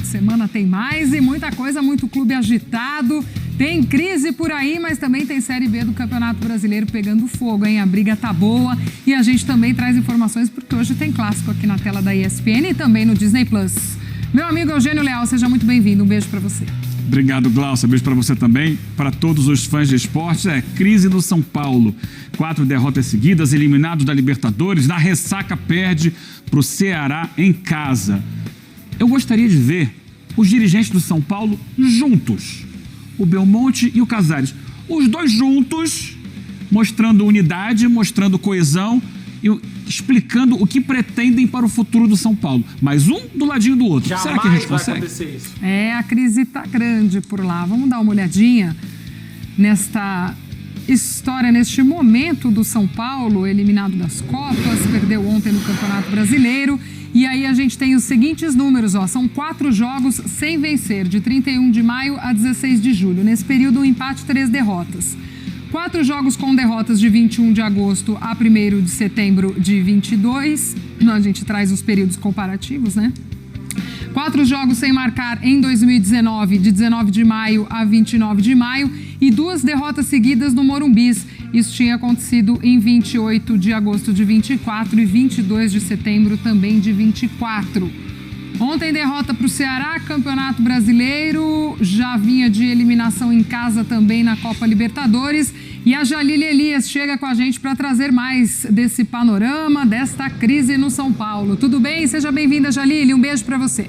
de semana tem mais e muita coisa, muito clube agitado. Tem crise por aí, mas também tem Série B do Campeonato Brasileiro pegando fogo, hein? A briga tá boa e a gente também traz informações porque hoje tem clássico aqui na tela da ESPN e também no Disney+. Meu amigo Eugênio Leal, seja muito bem-vindo. Um beijo pra você. Obrigado, Glaucia. Beijo para você também. Para todos os fãs de esporte, crise no São Paulo. 4 derrotas seguidas, eliminados da Libertadores. Na ressaca, perde para o Ceará em casa. Eu gostaria de ver os dirigentes do São Paulo juntos. O Belmonte e o Casares. Os dois juntos, mostrando unidade, mostrando coesão e explicando o que pretendem para o futuro do São Paulo. Mas um do ladinho do outro. Jamais será que a gente consegue? Vai acontecer isso. A crise tá grande por lá. Vamos dar uma olhadinha nesta história, neste momento do São Paulo, eliminado das Copas, perdeu ontem no Campeonato Brasileiro. E aí a gente tem os seguintes números, são 4 jogos sem vencer, de 31 de maio a 16 de julho. Nesse período, um empate, 3 derrotas. 4 jogos com derrotas de 21 de agosto a 1º de setembro de 22. A gente traz os períodos comparativos, né? 4 jogos sem marcar em 2019, de 19 de maio a 29 de maio. E 2 derrotas seguidas no Morumbis. Isso tinha acontecido em 28 de agosto de 24 e 22 de setembro também de 24. Ontem, derrota para o Ceará, Campeonato Brasileiro, já vinha de eliminação em casa também na Copa Libertadores. E a Jalile Elias chega com a gente para trazer mais desse panorama, desta crise no São Paulo. Tudo bem? Seja bem-vinda, Jalile. Um beijo para você.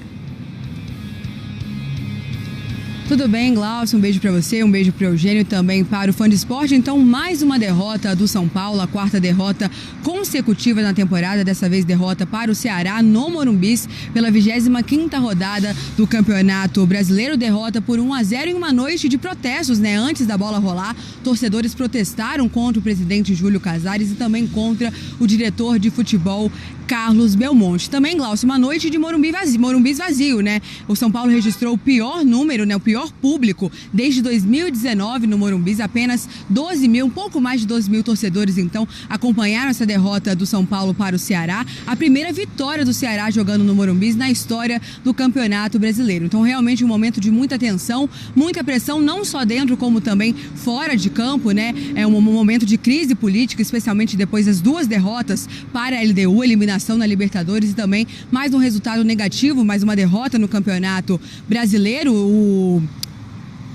Tudo bem, Glaucia? Um beijo para você, um beijo para o Eugênio e também para o fã de esporte. Então, mais uma derrota do São Paulo, a 4ª derrota consecutiva na temporada, dessa vez derrota para o Ceará no Morumbis, pela 25ª rodada do Campeonato Brasileiro, derrota por 1-0 em uma noite de protestos, né? Antes da bola rolar, torcedores protestaram contra o presidente Júlio Casares e também contra o diretor de futebol Carlos Belmonte. Também, Glaucia, uma noite de Morumbis vazio, né? O São Paulo registrou o pior número, né? O pior público desde 2019 no Morumbis. Apenas 12 mil, um pouco mais de 12 mil torcedores, então, acompanharam essa derrota do São Paulo para o Ceará. A primeira vitória do Ceará jogando no Morumbis na história do Campeonato Brasileiro. Então, realmente um momento de muita tensão, muita pressão, não só dentro como também fora de campo, né? É um momento de crise política, especialmente depois das 2 derrotas para a LDU, eliminação na Libertadores e também mais um resultado negativo, mais uma derrota no Campeonato Brasileiro.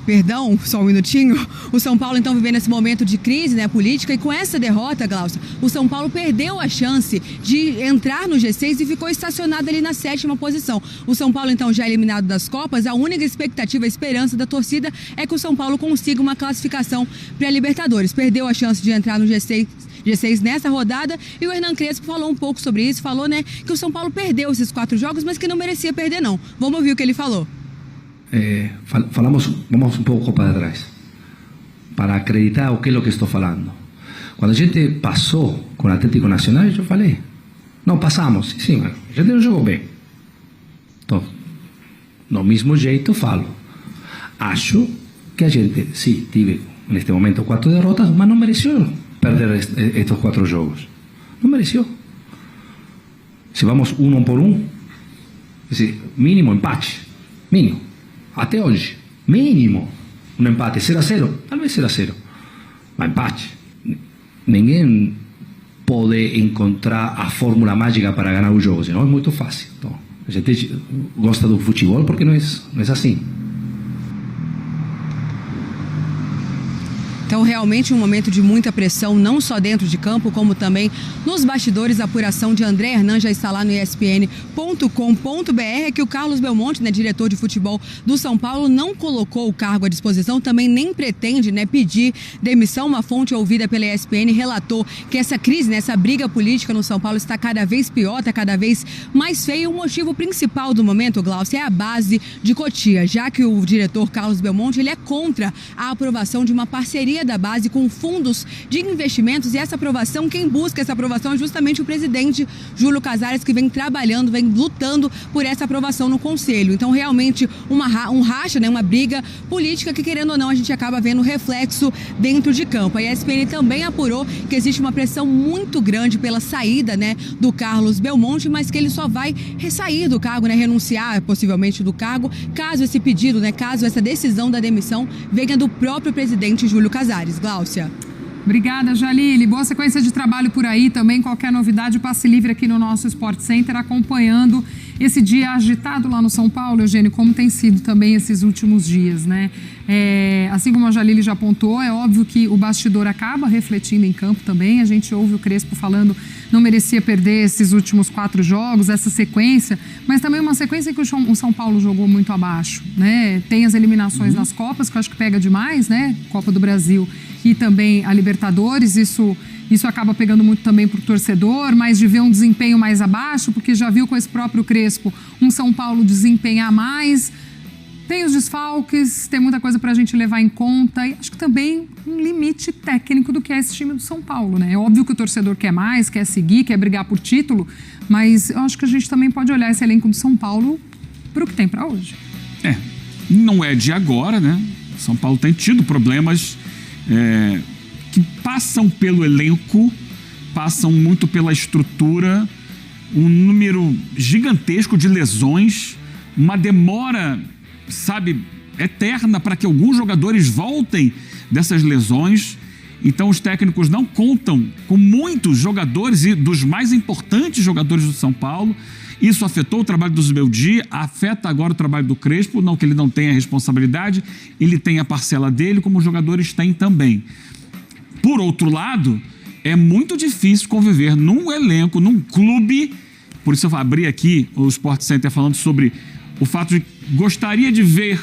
Perdão, só um minutinho. O São Paulo, então, vivendo esse momento de crise, né, política. E com essa derrota, Glaucia, o São Paulo perdeu a chance de entrar no G6 e ficou estacionado ali na 7ª posição. O São Paulo, então, já eliminado das Copas, a única expectativa, a esperança da torcida é que o São Paulo consiga uma classificação para a Libertadores. Perdeu a chance de entrar no G6 nessa rodada e o Hernan Crespo falou um pouco sobre isso, falou, né, que o São Paulo perdeu esses 4 jogos, mas que não merecia perder, não. Vamos ouvir o que ele falou. Vamos un poco para atrás, para acreditar o que es lo que estoy falando. Cuando a gente pasó con Atlético Nacional, yo falei, no, pasamos, sí, mano, a gente não jogou bem. Então, do mesmo jeito falo, acho que a gente, sí, tive neste momento 4 derrotas, mas não mereció perder estos 4 jogos. Não mereció. Si vamos 1 por 1, es decir, mínimo empate, mínimo. Até hoje, mínimo um empate, 0-0, talvez 0-0, mas empate. Ninguém pode encontrar a fórmula mágica para ganhar o jogo, senão é muito fácil. Então, a gente gosta do futebol porque não é assim. Então, realmente um momento de muita pressão, não só dentro de campo, como também nos bastidores. A apuração de André Hernan já está lá no espn.com.br, é que o Carlos Belmonte, né, diretor de futebol do São Paulo, não colocou o cargo à disposição, também nem pretende, né, pedir demissão. Uma fonte ouvida pela ESPN relatou que essa crise, né, essa briga política no São Paulo está cada vez pior, está cada vez mais feia. O motivo principal do momento, Glaucia, é a base de Cotia, já que o diretor Carlos Belmonte ele é contra a aprovação de uma parceria da base com fundos de investimentos, e essa aprovação, quem busca essa aprovação é justamente o presidente Júlio Casares, que vem trabalhando, vem lutando por essa aprovação no Conselho. Então, realmente, um racha, né, uma briga política que, querendo ou não, a gente acaba vendo reflexo dentro de campo. A ESPN também apurou que existe uma pressão muito grande pela saída, né, do Carlos Belmonte, mas que ele só vai sair do cargo, né, renunciar possivelmente do cargo, caso esse pedido, né, caso essa decisão da demissão venha do próprio presidente Júlio Casares. Gláucia. Obrigada, Jalile. Boa sequência de trabalho por aí também. Qualquer novidade, passe livre aqui no nosso Sport Center, acompanhando esse dia agitado lá no São Paulo, Eugênio, como tem sido também esses últimos dias, né? Assim como a Jalile já apontou, é óbvio que o bastidor acaba refletindo em campo também. A gente ouve o Crespo falando não merecia perder esses últimos 4 jogos, essa sequência, mas também uma sequência em que o São Paulo jogou muito abaixo, né? Tem as eliminações nas Copas, que eu acho que pega demais, né? Copa do Brasil e também a Libertadores, isso acaba pegando muito também para o torcedor, mas de ver um desempenho mais abaixo, porque já viu com esse próprio Crespo um São Paulo desempenhar mais. Tem os desfalques, tem muita coisa para a gente levar em conta e acho que também um limite técnico do que é esse time do São Paulo, né? É óbvio que o torcedor quer mais, quer seguir, quer brigar por título, mas eu acho que a gente também pode olhar esse elenco do São Paulo para o que tem para hoje. Não é de agora, né? São Paulo tem tido problemas que passam pelo elenco, passam muito pela estrutura, um número gigantesco de lesões, uma demora, sabe, eterna para que alguns jogadores voltem dessas lesões. Então os técnicos não contam com muitos jogadores e dos mais importantes jogadores do São Paulo. Isso afetou o trabalho do Zubeldia, afeta agora o trabalho do Crespo, não que ele não tenha responsabilidade, ele tem a parcela dele, como os jogadores têm também. Por outro lado, é muito difícil conviver num elenco, num clube, por isso eu vou abrir aqui o Sport Center falando sobre o fato de gostaria de ver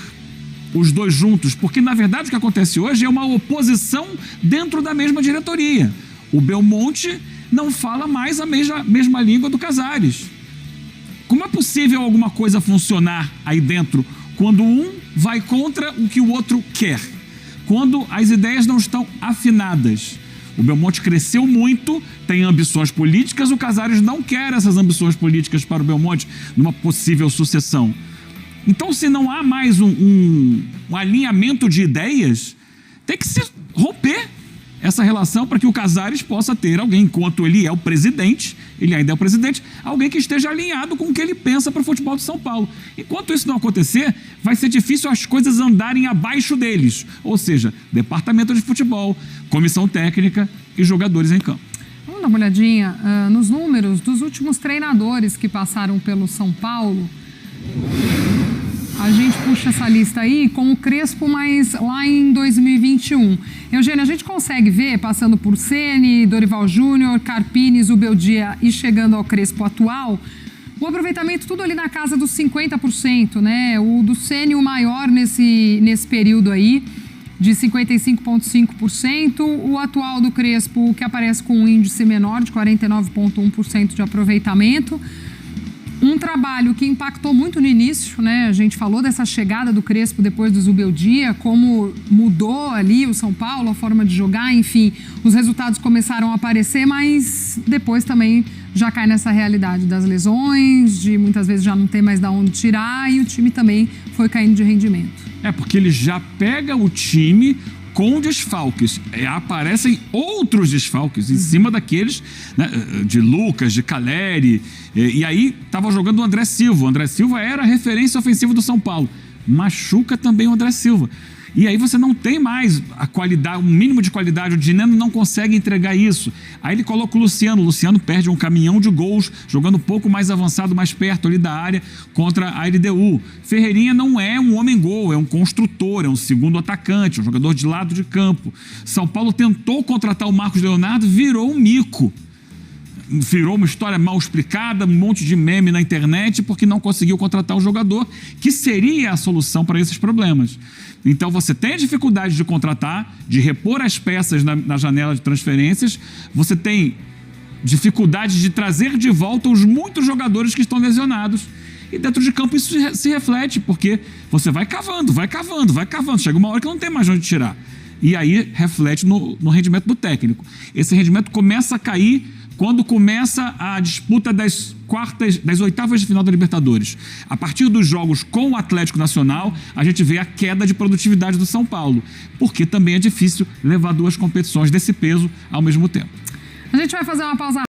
os dois juntos, porque na verdade o que acontece hoje é uma oposição dentro da mesma diretoria. O Belmonte não fala mais a mesma língua do Casares. Como é possível alguma coisa funcionar aí dentro quando um vai contra o que o outro quer? Quando as ideias não estão afinadas? O Belmonte cresceu muito, tem ambições políticas, o Casares não quer essas ambições políticas para o Belmonte numa possível sucessão. Então, se não há mais um alinhamento de ideias, tem que se romper essa relação para que o Casares possa ter alguém, enquanto ele é o presidente, ele ainda é o presidente, alguém que esteja alinhado com o que ele pensa para o futebol de São Paulo. Enquanto isso não acontecer, vai ser difícil as coisas andarem abaixo deles, ou seja, departamento de futebol, comissão técnica e jogadores em campo. Vamos dar uma olhadinha nos números dos últimos treinadores que passaram pelo São Paulo. A gente puxa essa lista aí com o Crespo, mas lá em 2021. Eugênio, a gente consegue ver, passando por Ceni, Dorival Júnior, Carpini, Zubeldia e chegando ao Crespo atual, o aproveitamento tudo ali na casa dos 50%, né? O do Ceni o maior nesse período aí, de 55,5%. O atual do Crespo, que aparece com um índice menor, de 49,1% de aproveitamento. Um trabalho que impactou muito no início, né? A gente falou dessa chegada do Crespo depois do Zubeldia, como mudou ali o São Paulo, a forma de jogar, enfim, os resultados começaram a aparecer, mas depois também já cai nessa realidade das lesões, de muitas vezes já não ter mais de onde tirar, e o time também foi caindo de rendimento. Porque ele já pega o time com desfalques. Aparecem outros desfalques em cima daqueles, né, de Lucas, de Caleri, e aí estava jogando o André Silva. O André Silva era a referência ofensiva do São Paulo. Machuca também o André Silva. E aí você não tem mais a qualidade, um mínimo de qualidade. O Dineno não consegue entregar isso. Aí ele coloca o Luciano. O Luciano perde um caminhão de gols, jogando um pouco mais avançado, mais perto ali da área, contra a LDU. Ferreirinha não é um homem-gol, é um construtor, é um segundo atacante, um jogador de lado de campo. São Paulo tentou contratar o Marcos Leonardo, virou um mico. Virou uma história mal explicada, um monte de meme na internet, porque não conseguiu contratar um jogador que seria a solução para esses problemas. Então você tem a dificuldade de contratar, de repor as peças na janela de transferências, você tem dificuldade de trazer de volta os muitos jogadores que estão lesionados. E dentro de campo isso se reflete, porque você vai cavando. Chega uma hora que não tem mais onde tirar. e aí reflete no rendimento do técnico. Esse rendimento começa a cair quando começa a disputa das oitavas de final da Libertadores. A partir dos jogos com o Atlético Nacional, a gente vê a queda de produtividade do São Paulo, porque também é difícil levar duas competições desse peso ao mesmo tempo. A gente vai fazer uma pausa